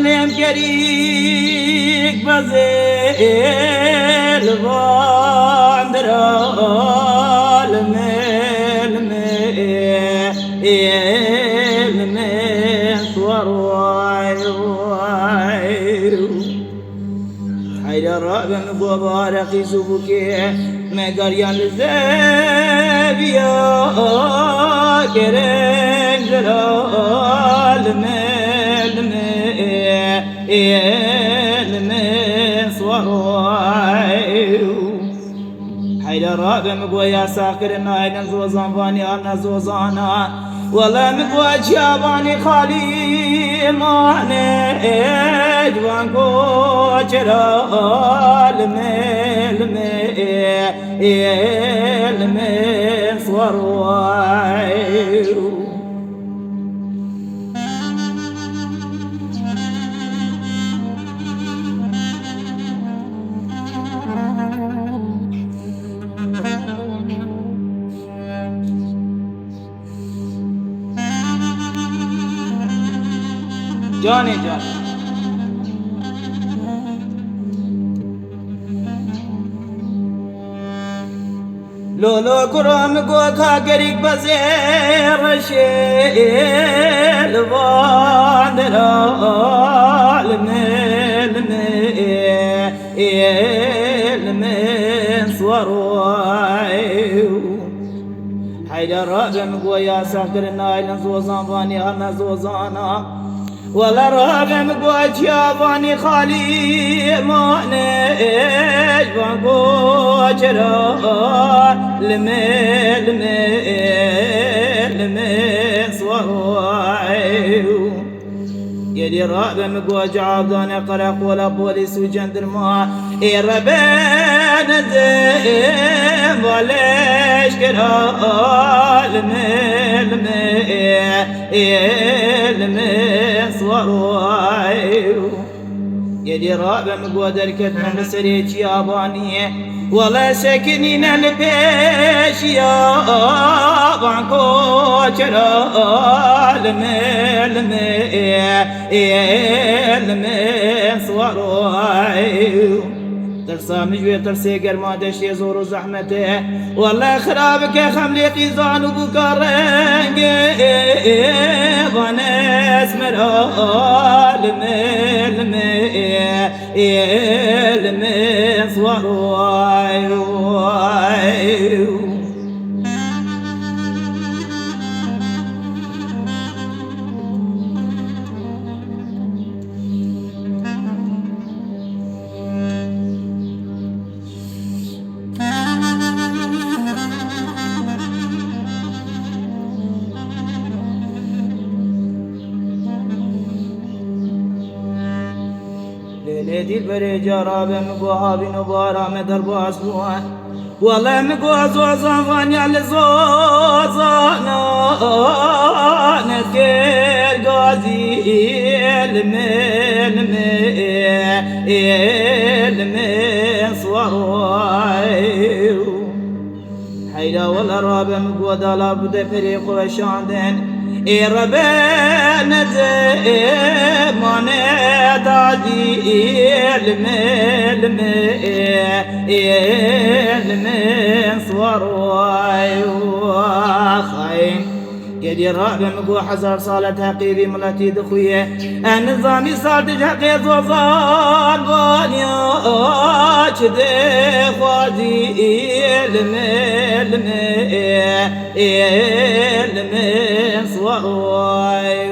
لم كريك بزيل باندرال مل حيدر بن مبارك زبكي مقريان الزابية كرين جلال حيدر بن مقويا ساكر نايدن زوزان فاني أنا زوزانا والله مقوى جاباني خالي ماني اجوان كوچرا المي صورواي جاني جان لولو كرام قوكا قريق بزير شيل باندرال من صورواي حيدر رابم قويا ساكر النايلن زوزان فاني أنا زوزانا ولا رابم قوتيا فاني خالي مانيج بانقوترا لمي صواي يدي رابم قوت عبدان قرق ولا بوليس وجندرما إربان زيم وليش كرا المي صواي يدي رابم قوت الكتن سريج يابانية ولا سكنين البيش يا بانكو شرا المي صواي ترسام نجوي ترسي قرما دشي زور وزحمته والله خرابك خمليقي زان وبكارنج بانس مرا المي صواي ليدي البريجة رابع مقوها بنبارا مدر باسلوان والله مقوها زوزان فانيا لزوزانا نتكير غازي المي صواي حيدا والله رابع مقوها دالا بدا فريق وشاندين إربان زمانة تعديل من صواي وخاين يدي رابع مقو حزار صالة تحقيبي ملتي دخوية النظامي صار تحقي زوزان بانيا چده خوادي المي صواي